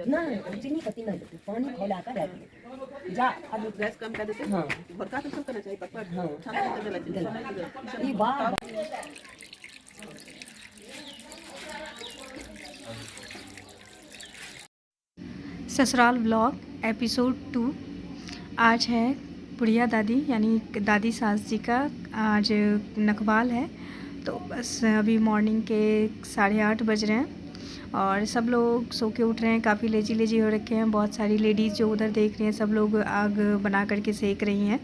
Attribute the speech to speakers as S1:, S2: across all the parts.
S1: ना चीनी पत्ती ना देते, पानी खौला कर डाल जा। अब गैस कम कर देते। हाँ भरका तो सब करना चाहिए पकड़। हाँ ये वाह
S2: ससुराल ब्लॉग एपिसोड 2। आज है बुढ़िया दादी यानी दादी सास जी का आज नखवाल है। तो बस अभी मॉर्निंग के 8:30 बज रहे हैं और सब लोग सो के उठ रहे हैं। काफ़ी लेजी लेजी हो रखे हैं। बहुत सारी लेडीज़ जो उधर देख रही हैं सब लोग आग बना करके सेक रही हैं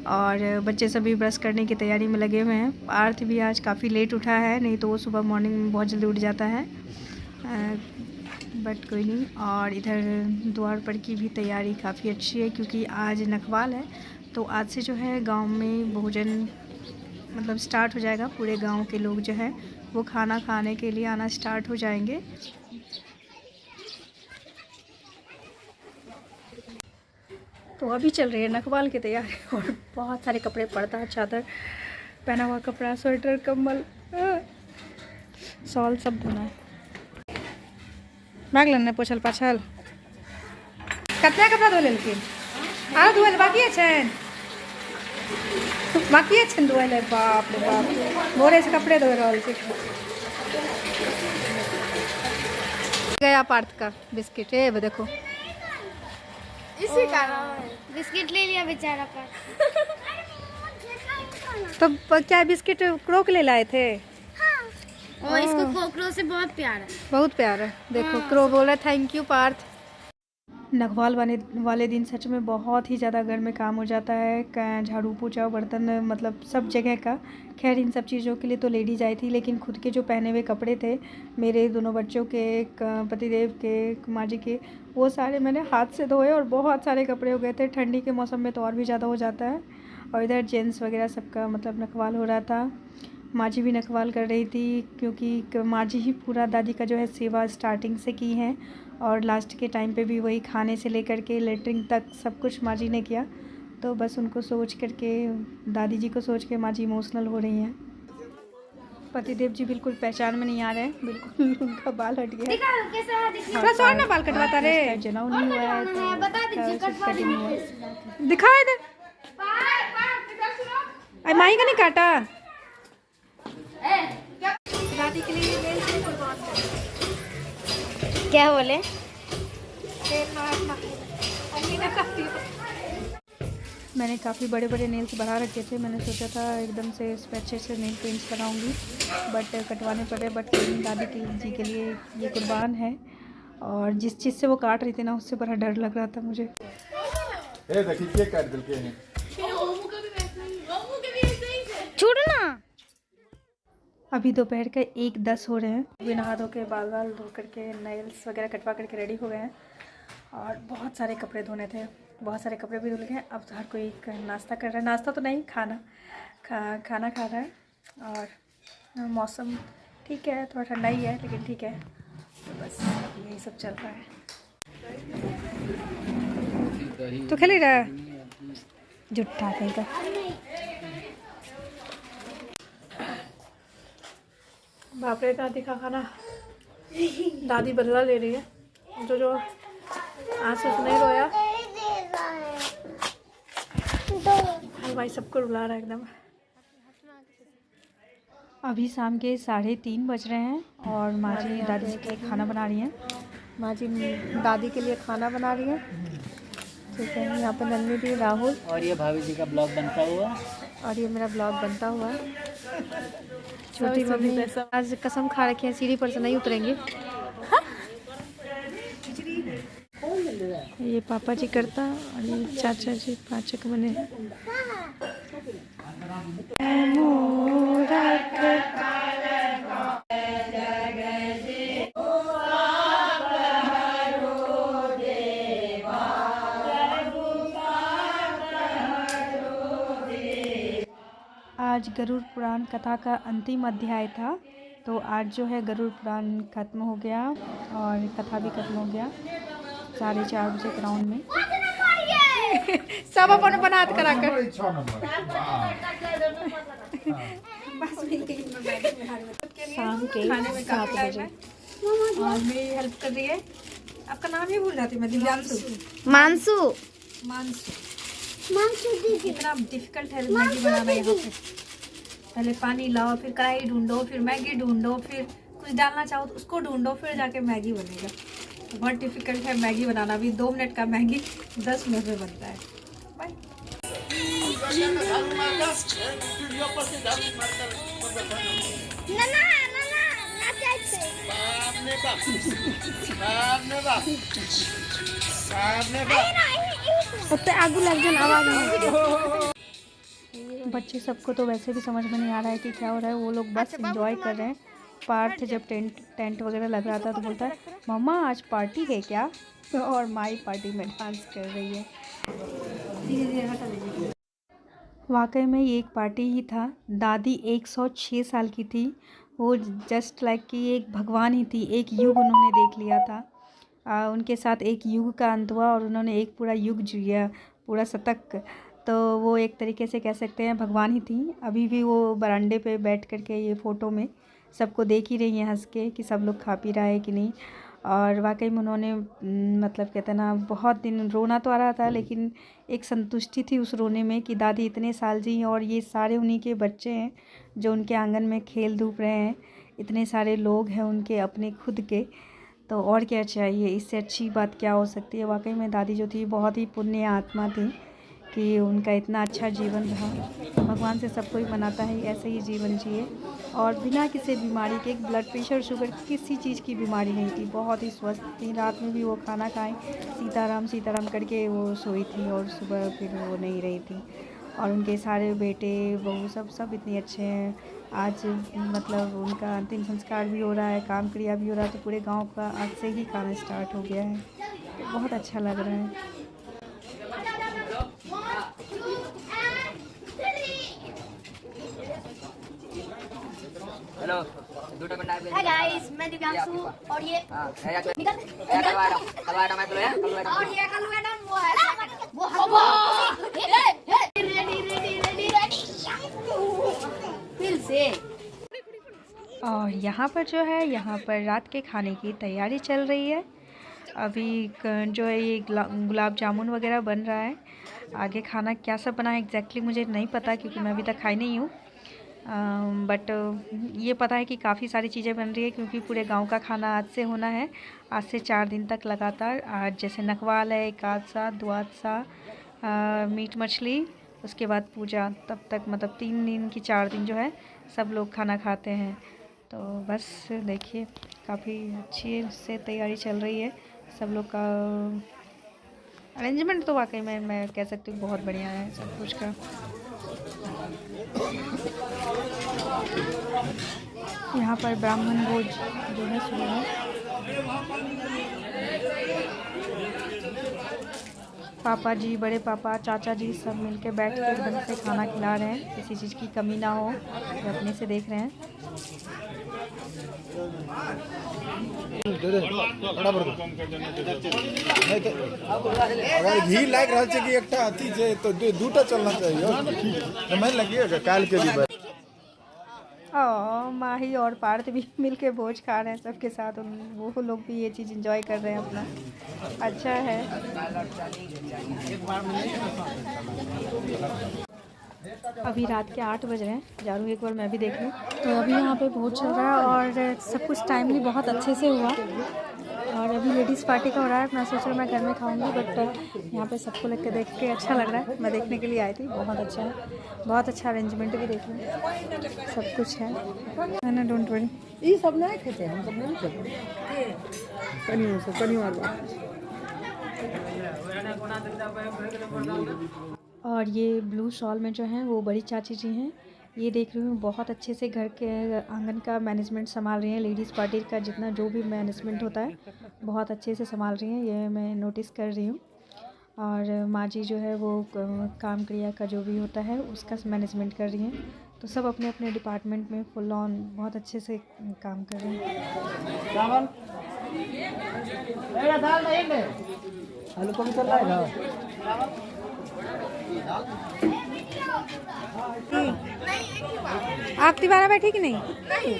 S2: और बच्चे सभी ब्रश करने की तैयारी में लगे हुए हैं। पार्थ भी आज काफ़ी लेट उठा है, नहीं तो वो सुबह मॉर्निंग में बहुत जल्दी उठ जाता है, बट कोई नहीं। और इधर द्वार पर की भी तैयारी काफ़ी अच्छी है क्योंकि आज नखवाल है। तो आज से जो है गांव में भोजन मतलब स्टार्ट हो जाएगा। पूरे गांव के लोग जो है वो खाना खाने के लिए आना स्टार्ट हो जाएंगे। तो अभी चल रही है नखवाल की तैयारी और बहुत सारे कपड़े, पर्दा, चादर, पहना हुआ कपड़ा, स्वेटर, कंबल, शॉल सब धोना है। मांग लेना पोछल पाछल कतना कपड़ा धो लेलखिन आरो धोल बाकी छन धोल। बाप रे बाप, भोरे से कपड़े धो रहल छै। गया पार्थ का बिस्किट है, देखो
S3: इसी का बिस्किट ले लिया बेचारा पर।
S2: तो क्या बिस्किट क्रोक ले लाए थे?
S3: और इसको कोकरो से बहुत प्यार है,
S2: बहुत प्यार है। देखो क्रो बोल रहा थैंक यू पार्थ। नखवाल वाले दिन सच में बहुत ही ज़्यादा घर में काम हो जाता है। झाड़ू पोछा बर्तन मतलब सब जगह का। खैर इन सब चीज़ों के लिए तो लेडीज आई थी, लेकिन खुद के जो पहने हुए कपड़े थे मेरे दोनों बच्चों के, पतिदेव के, कुमार जी के, वो सारे मैंने हाथ से धोए और बहुत सारे कपड़े हो गए थे। ठंडी के मौसम में तो और भी ज़्यादा हो जाता है। और इधर जेंट्स वगैरह सबका मतलब नखवाल हो रहा था। माँ जी भी नखवाल कर रही थी क्योंकि माँ जी ही पूरा दादी का जो है सेवा स्टार्टिंग से की है और लास्ट के टाइम पे भी वही खाने से लेकर के लेटरिंग तक सब कुछ माँ जी ने किया। तो बस उनको सोच करके, दादी जी को सोच के माँ जी इमोशनल हो रही हैं। पतिदेव जी बिल्कुल पहचान में नहीं आ रहे हैं, बिल्कुल उनका बाल हट गया। थोड़ा ना बाल कटवाता रे, जनाव नहीं हुआ है तो कटिंग हुआ है। दिखा इधर, माही का नहीं काटा। दादी के लिए
S3: क्या बोले?
S2: मैंने काफ़ी बड़े बड़े नेल्स बढ़ा रखे थे। मैंने सोचा था एकदम से इस पर अच्छे से नेल पेंट्स बनाऊंगी, बट कटवाने पड़े। बट दादी जी के लिए ये कुर्बान है और जिस चीज़ से वो काट रही थी ना उससे बड़ा डर लग रहा था मुझे।
S3: छोड़ना।
S2: अभी दोपहर के 1:10 हो रहे हैं। अभी नहा धो के बाल धो करके नेल्स वगैरह कटवा करके रेडी हो गए हैं और बहुत सारे कपड़े धोने थे, बहुत सारे कपड़े भी धुल गए। अब हर कोई नाश्ता कर रहा है, नाश्ता तो नहीं खाना खाना खा रहा है। और मौसम ठीक है, थोड़ा ठंडा ही है लेकिन ठीक है। तो बस यही सब चल रहा है। तो खेल रहा है जुट्ठा कहीं का। बाप रे, दादी का खाना, दादी बदला ले रही है। जो आंसू से नहीं रोया, हलवाई सबको रुला रहा है एकदम। अभी शाम के 3:30 बज रहे हैं और माँ जी दादी जी के लिए खाना बना रही हैं। माँ जी दादी के लिए खाना बना रही हैं, ठीक है। यहाँ पर नन्नी दी, राहुल
S4: और ये भाभी जी का ब्लॉग बनता हुआ,
S2: और ये मेरा ब्लॉग बनता हुआ है। छोटी मम्मी आज कसम खा रखी है सीढ़ी पर से नहीं उतरेंगे। ये पापा जी करता और ये चाचा जी पाचक बने। आज गरुड़ पुराण कथा का अंतिम अध्याय था, तो आज जो है गरुड़ पुराण खत्म हो गया और कथा भी खत्म हो गया 4:30 बजे ग्राउंड में। सब अपन बनात करा कर शाम के 7 बजे और मेरी हेल्प कर रही है। आपका नाम ही भूल जाती मैं, दिव्यांशु।
S3: मानसू
S2: मानसू कितना डिफिकल्ट है मैगी बनाना यहाँ पे। पहले पानी लाओ, फिर कढ़ाई ढूंढो, फिर मैगी ढूंढो, फिर कुछ डालना चाहो तो उसको ढूंढो, फिर जाके मैगी बनेगा। बहुत डिफिकल्ट है मैगी बनाना। अभी 2 मिनट का मैगी 10 मिनट में बनता है। बाय।
S3: आगू लग जाए आवाज नहीं।
S2: बच्चे सबको तो वैसे भी समझ में नहीं आ रहा है कि क्या हो रहा है, वो लोग बस एंजॉय कर रहे हैं। पार्थ जब टेंट वगैरह लग रहा था तो बोलता है मम्मा आज पार्टी है क्या, और माई पार्टी में डांस कर रही है। वाकई में ये एक पार्टी ही था। दादी 106 साल की थी। वो जस्ट लाइक कि एक भगवान ही थी। एक युग उन्होंने देख लिया था। उनके साथ एक युग का अंत हुआ और उन्होंने एक पूरा युग जिया, पूरा शतक। तो वो एक तरीके से कह सकते हैं भगवान ही थी। अभी भी वो बरामदे पे बैठ कर के ये फ़ोटो में सबको देख ही रही हैं हंस के कि सब लोग खा पी रहा है कि नहीं। और वाकई में उन्होंने मतलब कहते हैं ना, बहुत दिन रोना तो आ रहा था लेकिन एक संतुष्टि थी उस रोने में कि दादी इतने साल जी और ये सारे उन्हीं के बच्चे हैं जो उनके आंगन में खेल धूप रहे हैं। इतने सारे लोग हैं उनके अपने खुद के, तो और क्या चाहिए, इससे अच्छी बात क्या हो सकती है। वाकई में दादी जो थी बहुत ही पुण्य आत्मा थी कि उनका इतना अच्छा जीवन रहा। भगवान से सब कोई मनाता है ऐसे ही जीवन जिए और बिना किसी बीमारी के। ब्लड प्रेशर शुगर किसी चीज़ की बीमारी नहीं थी, बहुत ही स्वस्थ थी। रात में भी वो खाना खाएं सीताराम सीताराम करके वो सोई थी और सुबह फिर वो नहीं रही थी। और उनके सारे बेटे बहू सब इतने अच्छे हैं। आज मतलब उनका अंतिम संस्कार भी हो रहा है, काम क्रिया भी हो रहा है, तो पूरे गांव का आज से ही खाना स्टार्ट हो गया है। तो बहुत अच्छा लग रहा है।
S4: हेलो दूटा बंदा है।
S3: हाय गाइस, मैं दिव्यांशु और ये
S4: हां है यार
S3: निकल
S4: कलवाड़ा मैं बोले
S3: और ये कलुआ ना वो है रेडी फिर से।
S2: और यहाँ पर जो है, यहाँ पर रात के खाने की तैयारी चल रही है। अभी जो है ये गुलाब जामुन वगैरह बन रहा है। आगे खाना क्या सब बना है एग्जैक्टली मुझे नहीं पता क्योंकि मैं अभी तक खाई नहीं हूँ। बट ये पता है कि काफ़ी सारी चीज़ें बन रही है क्योंकि पूरे गांव का खाना आज से होना है। आज से 4 दिन तक लगातार। आज जैसे नखवाल है, एकादसा, द्वादसा, मीट मछली, उसके बाद पूजा, तब तक मतलब 3 दिन की 4 दिन जो है सब लोग खाना खाते हैं। तो बस देखिए काफ़ी अच्छी से तैयारी चल रही है। सब लोग का अरेंजमेंट तो वाकई में मैं कह सकती हूँ बहुत बढ़िया है सब कुछ का। यहाँ पर ब्राह्मण भोज जो है शुरू है। पापा जी, बड़े पापा, चाचा जी सब मिलके बैठ के एकदम से खाना खिला रहे हैं, किसी चीज़ की कमी ना हो, ये अपने से देख रहे हैं।
S5: अगर घी लाग रहा है कि एकटा अथी जे तो दूटा चलना चाहिए। मैं लगिएगा काल के लिए।
S2: माही और पार्थ भी मिलके भोज खा रहे हैं सबके साथ। वो लोग भी ये चीज़ एंजॉय कर रहे हैं अपना। अच्छा है। अभी रात के 8 बज रहे हैं। जारू एक बार मैं भी देख लूँ। तो अभी यहाँ पे भोज चल रहा है और सब कुछ टाइमली बहुत अच्छे से हुआ। और अभी लेडीज़ पार्टी का हो रहा है। मैं सोच रहा मैं घर में खाऊंगी बट यहाँ पे सबको लेकर देख के अच्छा लग रहा है। मैं देखने के लिए आई थी, बहुत अच्छा है, बहुत अच्छा अरेंजमेंट भी देख लूँ, सब कुछ है ना। डोंट वरी,
S1: ये सब नहीं खेते, हम सब नहीं खेते।
S2: और ये ब्लू शॉल में जो हैं वो बड़ी चाची जी हैं। ये देख रही हूँ बहुत अच्छे से घर के आंगन का मैनेजमेंट संभाल रही हैं। लेडीज़ पार्टी का जितना जो भी मैनेजमेंट होता है बहुत अच्छे से संभाल रही हैं, ये मैं नोटिस कर रही हूँ। और माँ जी जो है वो काम क्रिया का जो भी होता है उसका मैनेजमेंट कर रही हैं। तो सब अपने अपने डिपार्टमेंट में फुल ऑन बहुत अच्छे से काम कर रहे हैं।
S1: आलू को भी चल रहा है।
S2: आप तिबारा बैठी कि नहीं?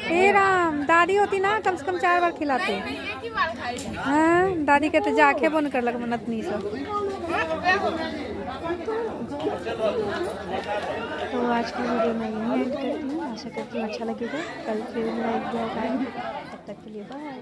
S2: हे राम, दादी होती ना कम से कम 4 बार खिलाते। हाँ, दादी कहते जाके बन कर लग मनतनी सब। तो आज की वीडियो मैं यहीं एंड करती हूँ। आशा करती हूँ अच्छा लगेगा। कल फिर मैं एक ब्लॉग आएगा, तब तक के लिए बाय।